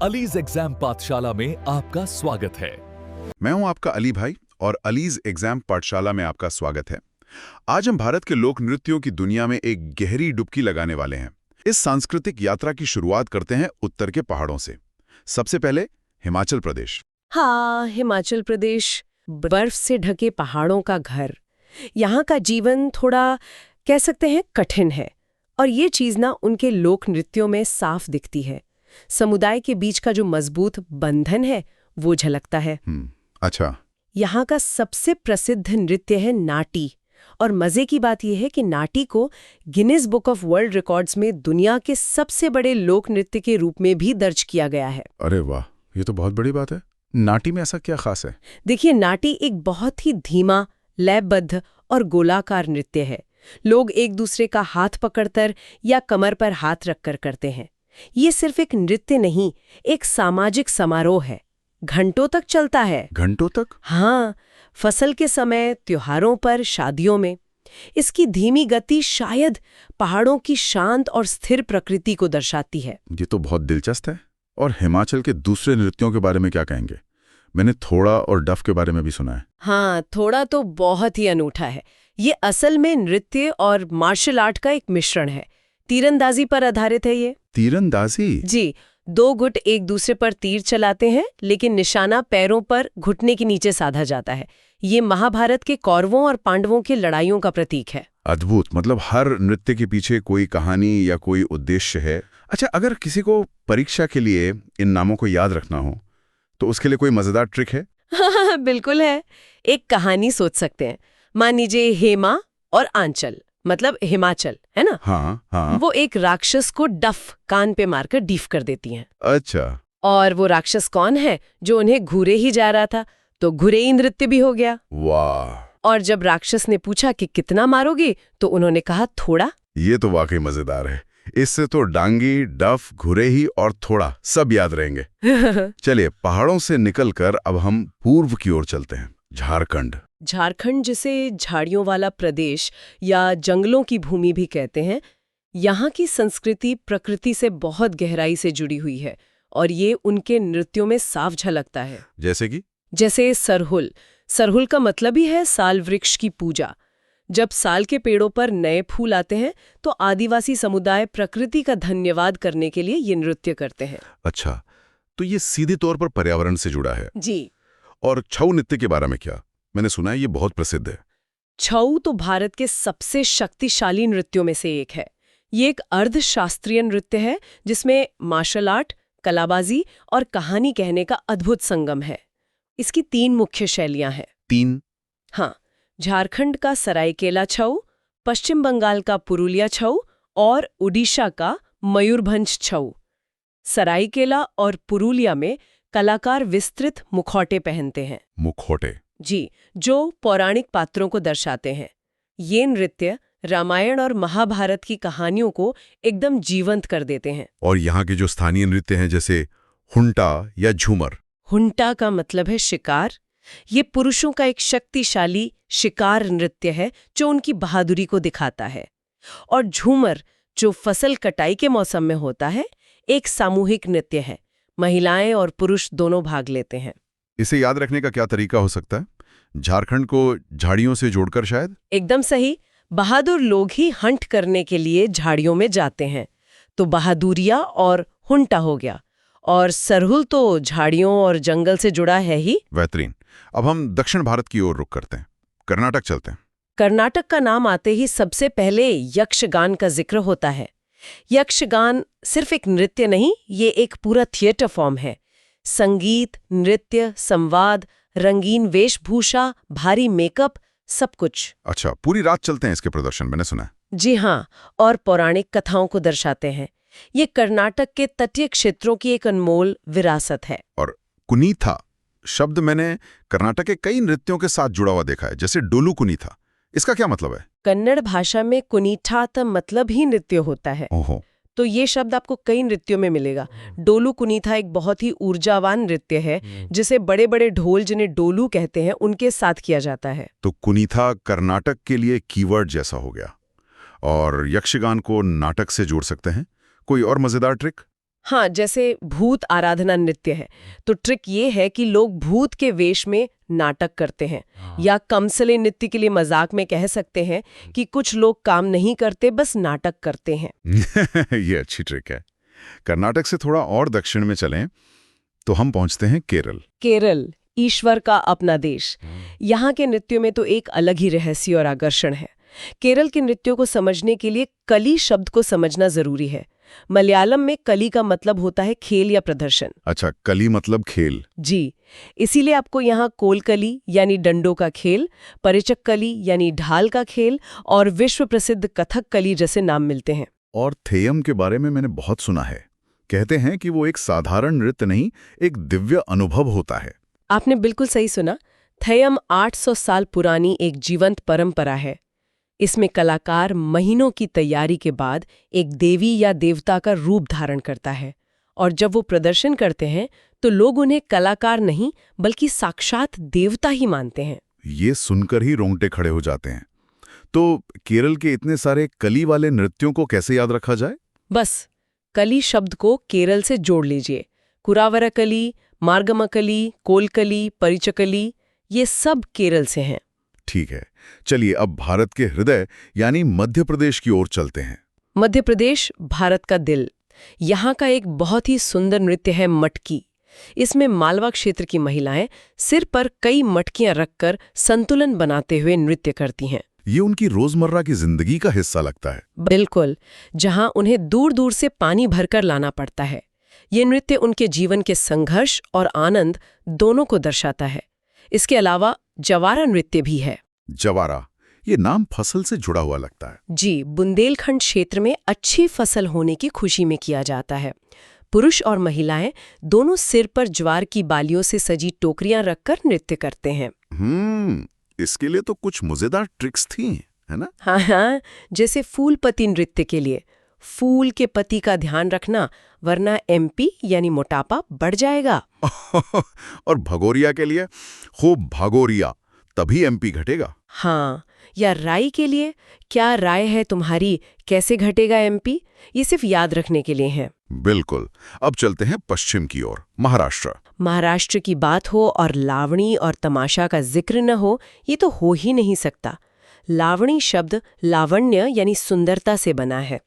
Allies exam पाठशाला में आपका स्वागत है। मैं हूं आपका अली भाई और अलीज एग्जाम पाठशाला में आपका स्वागत है। आज हम भारत के लोक नृत्यों की दुनिया में एक गहरी डुबकी लगाने वाले हैं। इस सांस्कृतिक यात्रा की शुरुआत करते हैं उत्तर के पहाड़ों से। सबसे पहले हिमाचल प्रदेश। हाँ, हिमाचल प्रदेश, बर्फ से ढके पहाड़ों का घर। यहाँ का जीवन थोड़ा कह सकते हैं कठिन है, और ये चीज ना उनके लोक नृत्यों में साफ दिखती है। समुदाय के बीच का जो मजबूत बंधन है वो झलकता है। अच्छा। यहाँ का सबसे प्रसिद्ध नृत्य है नाटी, और मजे की बात यह है कि नाटी को Guinness book of world records में दुनिया के सबसे बड़े लोक नृत्य के रूप में भी दर्ज किया गया है। अरे वाह, ये तो बहुत बड़ी बात है। नाटी में ऐसा क्या खास है? देखिए, नाटी एक बहुत ही धीमा, लयबद्ध और गोलाकार नृत्य है। लोग एक दूसरे का हाथ पकड़कर या कमर पर हाथ रखकर करते हैं। ये सिर्फ एक नृत्य नहीं, एक सामाजिक समारोह है। घंटों तक चलता है। घंटों तक? हाँ, फसल के समय, त्योहारों पर, शादियों में। इसकी धीमी गति शायद पहाड़ों की शांत और स्थिर प्रकृति को दर्शाती है। ये तो बहुत दिलचस्प है। और हिमाचल के दूसरे नृत्यों के बारे में क्या कहेंगे? मैंने थोड़ा और डफ के बारे में भी सुना है। हाँ, थोड़ा तो बहुत ही अनूठा है। ये असल में नृत्य और मार्शल आर्ट का एक मिश्रण है। तीरंदाजी पर आधारित है ये। तीरंदाजी? जी, दो गुट एक दूसरे पर तीर चलाते हैं, लेकिन निशाना पैरों पर घुटने के नीचे साधा जाता है। ये महाभारत के कौरवों और पांडवों की लड़ाइयों का प्रतीक है। अद्भुत। मतलब हर नृत्य के पीछे कोई कहानी या कोई उद्देश्य है। अच्छा, अगर किसी को परीक्षा के लिए इन नामों को याद रखना हो तो उसके लिए कोई मजेदार ट्रिक है? हाँ, बिल्कुल है। एक कहानी सोच सकते हैं। मान लीजिए हेमा और आंचल, मतलब हिमाचल, है ना? हाँ हाँ। वो एक राक्षस को डफ कान पे मारकर डीफ कर देती हैं। अच्छा। और वो राक्षस कौन है? जो उन्हें घूरे ही जा रहा था, तो घुरेई नृत्य भी हो गया। वाह। और जब राक्षस ने पूछा कि कितना मारोगे, तो उन्होंने कहा थोड़ा। ये तो वाकई मजेदार है। इससे तो डांगी, डफ, घुरेही और थोड़ा सब याद रहेंगे। चलिए, पहाड़ों से निकलकर अब हम पूर्व की ओर चलते हैं। झारखंड। झारखंड, जिसे झाड़ियों वाला प्रदेश या जंगलों की भूमि भी कहते हैं, यहाँ की संस्कृति प्रकृति से बहुत गहराई से जुड़ी हुई है, और ये उनके नृत्यों में साफ झलकता है। जैसे कि? जैसे सरहुल। सरहुल का मतलब ही है साल वृक्ष की पूजा। जब साल के पेड़ों पर नए फूल आते हैं तो आदिवासी समुदाय प्रकृति का धन्यवाद करने के लिए ये नृत्य करते हैं। अच्छा, तो ये सीधे तौर पर पर्यावरण से जुड़ा है। जी। और छऊ नृत्य के बारे में क्या? मैंने सुना है ये बहुत प्रसिद्ध है। छऊ तो भारत के सबसे शक्तिशाली नृत्यों में से एक है। ये एक अर्धशास्त्रीय नृत्य है जिसमें मार्शल आर्ट, कलाबाजी और कहानी कहने का अद्भुत संगम है। इसकी 3 मुख्य शैलियां हैं। 3? हाँ, झारखंड का सरायकेला छऊ, पश्चिम बंगाल का पुरुलिया छऊ और उड़ीसा का मयूरभंज छऊ। सरायकेला और पुरुलिया में कलाकार विस्तृत मुखौटे पहनते हैं। मुखौटे? जी, जो पौराणिक पात्रों को दर्शाते हैं। ये नृत्य रामायण और महाभारत की कहानियों को एकदम जीवंत कर देते हैं। और यहाँ के जो स्थानीय नृत्य हैं, जैसे हुंटा या झूमर? हुंटा का मतलब है शिकार। ये पुरुषों का एक शक्तिशाली शिकार नृत्य है जो उनकी बहादुरी को दिखाता है। और झूमर, जो फसल कटाई के मौसम में होता है, एक सामूहिक नृत्य है। महिलाएं और पुरुष दोनों भाग लेते हैं। इसे याद रखने का क्या तरीका हो सकता है? झारखंड को झाड़ियों से जोड़कर शायद? एकदम सही। बहादुर लोग ही हंट करने के लिए झाड़ियों में जाते हैं, तो बहादुरिया और हुंटा हो गया। और सरहुल तो झाड़ियों और जंगल से जुड़ा है ही। बेहतरीन। अब हम दक्षिण भारत की ओर रुख करते हैं। कर्नाटक चलते हैं। कर्नाटक का नाम आते ही सबसे पहले यक्षगान का जिक्र होता है। यक्षगान सिर्फ एक नृत्य नहीं, ये एक पूरा थिएटर फॉर्म है। संगीत, नृत्य, संवाद, रंगीन वेशभूषा, भारी मेकअप, सब कुछ। अच्छा, पूरी रात चलते हैं इसके प्रदर्शन, मैंने सुना है। जी हाँ, और पौराणिक कथाओं को दर्शाते हैं। ये कर्नाटक के तटीय क्षेत्रों की एक अनमोल विरासत है। और कुनीथा शब्द मैंने कर्नाटक के कई नृत्यों के साथ जुड़ा हुआ देखा है, जैसे डोलू कुनीथा। इसका क्या मतलब है? कन्नड़ भाषा में कुनीठा का मतलब ही नृत्य होता है। ओहो। तो ये शब्द आपको कई नृत्यों में मिलेगा। डोलू कुनीथा एक बहुत ही ऊर्जावान नृत्य है जिसे बड़े बड़े ढोल, जिन्हें डोलू कहते हैं, उनके साथ किया जाता है। तो कुनीथा कर्नाटक के लिए कीवर्ड जैसा हो गया। और यक्षगान को नाटक से जोड़ सकते हैं। कोई और मजेदार ट्रिक? हाँ, जैसे भूत आराधना नृत्य है तो ट्रिक ये है कि लोग भूत के वेश में नाटक करते हैं। या कमसले नृत्य के लिए मजाक में कह सकते हैं कि कुछ लोग काम नहीं करते, बस नाटक करते हैं। ये अच्छी ट्रिक है। कर्नाटक से थोड़ा और दक्षिण में चलें तो हम पहुंचते हैं केरल। केरल, ईश्वर का अपना देश। यहाँ के नृत्यों में तो एक अलग ही रहस्य और आकर्षण है। केरल के नृत्यों को समझने के लिए कली शब्द को समझना जरूरी है। मलयालम में कली का मतलब होता है खेल या प्रदर्शन। अच्छा, कली मतलब खेल। जी, इसीलिए आपको यहाँ कोलकली यानी डंडों का खेल, परिचक्कली यानी ढाल का खेल और विश्व प्रसिद्ध कथक कली जैसे नाम मिलते हैं। और थेयम के बारे में मैंने बहुत सुना है। कहते हैं कि वो एक साधारण नृत्य नहीं, एक दिव्य अनुभव होता है। आपने बिल्कुल सही सुना। थयम 800 साल पुरानी एक जीवंत परंपरा है। इसमें कलाकार महीनों की तैयारी के बाद एक देवी या देवता का रूप धारण करता है और जब वो प्रदर्शन करते हैं तो लोग उन्हें कलाकार नहीं बल्कि साक्षात देवता ही मानते हैं। ये सुनकर ही रोंगटे खड़े हो जाते हैं। तो केरल के इतने सारे कली वाले नृत्यों को कैसे याद रखा जाए? बस कली शब्द को केरल से जोड़ लीजिए। कुरावरकली, मार्गमकली, कोलकली, परिचकली, ये सब केरल से हैं। ठीक है, चलिए अब भारत के हृदय यानी मध्य प्रदेश की ओर चलते हैं। मध्य प्रदेश भारत का दिल। यहाँ का एक बहुत ही सुंदर नृत्य है मटकी। इसमें मालवा क्षेत्र की महिलाएं सिर पर कई मटकियां रखकर संतुलन बनाते हुए नृत्य करती हैं। ये उनकी रोजमर्रा की जिंदगी का हिस्सा लगता है। बिल्कुल, जहां उन्हें दूर दूर से पानी भरकर लाना पड़ता है। ये नृत्य उनके जीवन के संघर्ष और आनंद दोनों को दर्शाता है। इसके अलावा जवारा नृत्य भी है। जवारा, ये नाम फसल से जुड़ा हुआ लगता है। जी, बुंदेलखंड क्षेत्र में अच्छी फसल होने की खुशी में किया जाता है। पुरुष और महिलाएं दोनों सिर पर ज्वार की बालियों से सजी टोकरियां रखकर नृत्य करते हैं। इसके लिए तो कुछ मजेदार ट्रिक्स थी, है ना? हाँ, जैसे फूलपति नृत्य के लिए फूल के पति का ध्यान रखना, वरना एमपी यानी मोटापा बढ़ जाएगा। और भगोरिया के लिए खूब भागोरिया, तभी एमपी घटेगा। हाँ, या राई के लिए क्या राय है तुम्हारी, कैसे घटेगा एमपी। ये सिर्फ याद रखने के लिए है। बिल्कुल। अब चलते हैं पश्चिम की ओर, महाराष्ट्र। महाराष्ट्र की बात हो और लावणी और तमाशा का जिक्र न हो, ये तो हो ही नहीं सकता। लावणी शब्द लावण्य यानी सुंदरता से बना है।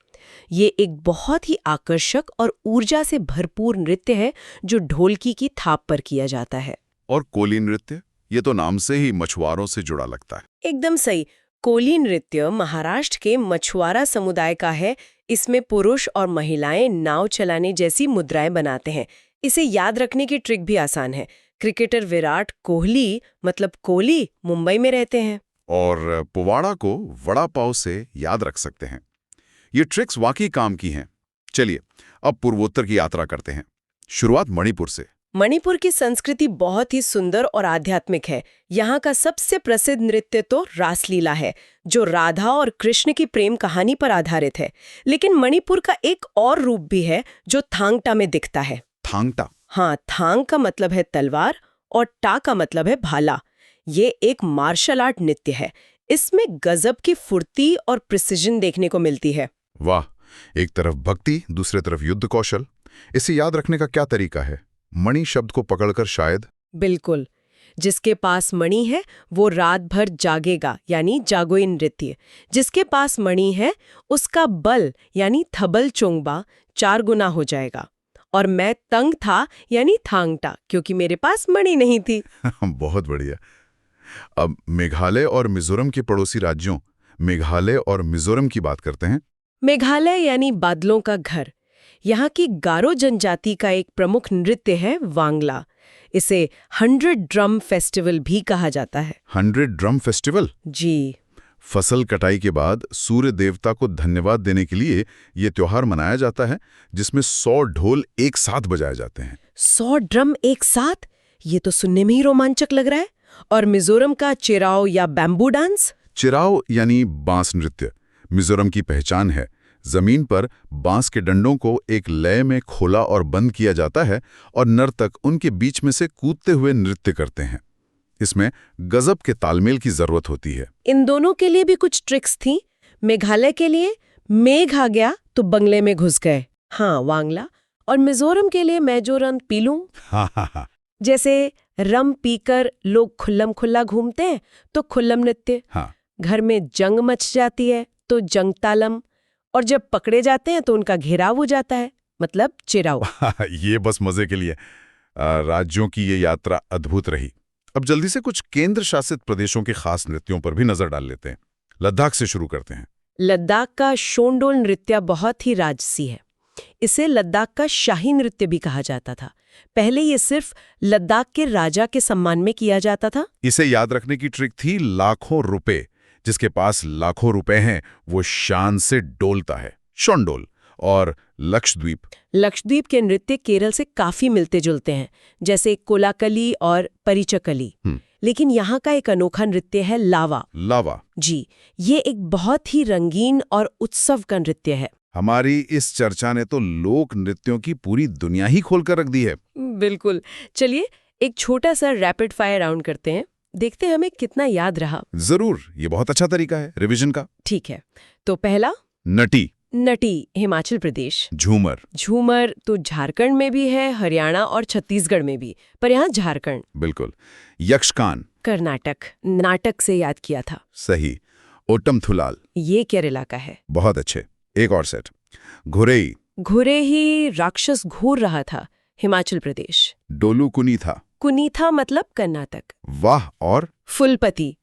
ये एक बहुत ही आकर्षक और ऊर्जा से भरपूर नृत्य है जो ढोलकी की थाप पर किया जाता है। और कोली नृत्य, ये तो नाम से ही मछुआरों से जुड़ा लगता है। एकदम सही। कोली नृत्य महाराष्ट्र के मछुआरा समुदाय का है। इसमें पुरुष और महिलाएं नाव चलाने जैसी मुद्राएं बनाते हैं। इसे याद रखने की ट्रिक भी आसान है। क्रिकेटर विराट कोहली मतलब कोहली मुंबई में रहते हैं और पुवाड़ा को वड़ा पाव से याद रख सकते हैं। ये ट्रिक्स वाकई काम की हैं। चलिए अब पूर्वोत्तर की यात्रा करते हैं। शुरुआत मणिपुर से। मणिपुर की संस्कृति बहुत ही सुंदर और आध्यात्मिक है। यहाँ का सबसे प्रसिद्ध नृत्य तो रासलीला है, जो राधा और कृष्ण की प्रेम कहानी पर आधारित है। लेकिन मणिपुर का एक और रूप भी है जो थांगटा में दिखता है। थांगटा? हाँ, थांग का मतलब है तलवार और टा का मतलब है भाला। ये एक मार्शल आर्ट नृत्य है। इसमें गजब की फुर्ती और प्रिसिजन देखने को मिलती है। वाह, एक तरफ भक्ति, दूसरे तरफ युद्ध कौशल। इसे याद रखने का क्या तरीका है? मणि शब्द को पकड़कर शायद। बिल्कुल, जिसके पास मणि है वो रात भर जागेगा यानी जागोई नृत्य। जिसके पास मणि है उसका बल यानी थबल चोंगबा 4 गुना हो जाएगा। और मैं तंग था यानी थांगटा, क्योंकि मेरे पास मणि नहीं थी। बहुत बढ़िया। अब मेघालय और मिजोरम के पड़ोसी राज्यों मेघालय और मिजोरम की बात करते हैं। मेघालय यानी बादलों का घर। यहाँ की गारो जनजाति का एक प्रमुख नृत्य है वांगला। इसे 100 ड्रम फेस्टिवल भी कहा जाता है। 100 ड्रम फेस्टिवल? जी। फसल कटाई के बाद सूर्य देवता को धन्यवाद देने के लिए ये त्योहार मनाया जाता है, जिसमें 100 ढोल एक साथ बजाए जाते हैं। 100 ड्रम एक साथ? ये तो सुनने में ही रोमांचक लग रहा है। और मिजोरम का चिराओ या बैम्बू डांस? चिराओ यानी बांस नृत्य मिजोरम की पहचान है। जमीन पर बांस के डंडों को एक लय में खोला और बंद किया जाता है और नर्तक उनके बीच में से कूदते हुए नृत्य करते हैं। इसमें गजब के तालमेल की जरूरत होती है। इन दोनों के लिए भी कुछ ट्रिक्स थी। मेघालय के लिए मेघ आ गया तो बंगले में घुस गए। हाँ, वांगला। और मिजोरम के लिए मेजोरन पीलूं। हाँ हाँ हाँ। जैसे रम पीकर लोग खुल्लम खुल्ला घूमते हैं तो खुल्लम नृत्य, हाँ। घर में जंग मच जाती है तो जंग तालम, और जब पकड़े जाते हैं तो उनका घेराव हो जाता है, मतलब चिराव। ये बस मजे के लिए। राज्यों की ये यात्रा अद्भुत रही। अब जल्दी से कुछ केंद्र शासित प्रदेशों के खास नृत्यों पर भी नजर डाल लेते हैं। लद्दाख से शुरू करते हैं। लद्दाख का शोंडोल नृत्य बहुत ही राजसी है। इसे लद्दाख का शाही नृत्य भी कहा जाता था। पहले ये सिर्फ लद्दाख के राजा के सम्मान में किया जाता था। इसे याद रखने की ट्रिक थी लाखों रुपए। जिसके पास लाखों रुपए हैं वो शान से डोलता है। शोंडोल। और लक्षद्वीप के नृत्य केरल से काफी मिलते जुलते हैं, जैसे कोलाकली और परिचकली। लेकिन यहाँ का एक अनोखा नृत्य है लावा। जी, ये एक बहुत ही रंगीन और उत्सव का नृत्य है। हमारी इस चर्चा ने तो लोक नृत्यों की पूरी दुनिया ही खोलकर रख दी है। बिल्कुल। चलिए एक छोटा सा रैपिड फायर राउंड करते हैं, देखते हैं हमें कितना याद रहा। जरूर, ये बहुत अच्छा तरीका है रिवीजन का। ठीक है, तो पहला नटी हिमाचल प्रदेश। झूमर तो झारखंड में भी है, हरियाणा और छत्तीसगढ़ में भी, पर यहाँ झारखंड। बिल्कुल। यक्षगान कर्नाटक, नाटक से याद किया था। सही। ओटम थुलाल ये केरला का है। बहुत अच्छे। एक और सेट। घुरेही राक्षस घूर रहा था, हिमाचल प्रदेश। डोलू कुनीथा मतलब कर्नाटक। वाह। और फुलपति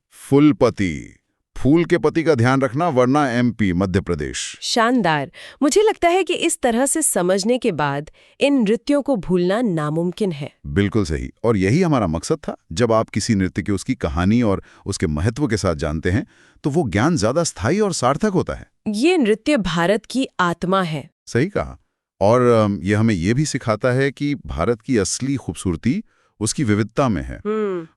फूल के पति का ध्यान रखना, वरना MP मध्य प्रदेश। शानदार। मुझे लगता है कि इस तरह से समझने के बाद इन नृत्यों को भूलना नामुमकिन है। बिल्कुल सही। और यही हमारा मकसद था। जब आप किसी नृत्य की उसकी कहानी और उसके महत्व के साथ जानते हैं तो वो ज्ञान ज्यादा स्थायी और सार्थक होता है। ये नृत्य भारत की आत्मा है। सही कहा। और यह हमें ये भी सिखाता है कि भारत की असली खूबसूरती उसकी विविधता में है।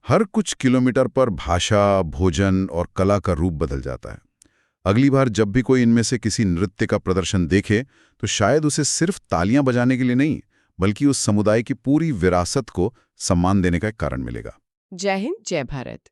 हर कुछ किलोमीटर पर भाषा, भोजन और कला का रूप बदल जाता है। अगली बार जब भी कोई इनमें से किसी नृत्य का प्रदर्शन देखे तो शायद उसे सिर्फ तालियां बजाने के लिए नहीं, बल्कि उस समुदाय की पूरी विरासत को सम्मान देने का एक कारण मिलेगा। जय हिंद, जय भारत।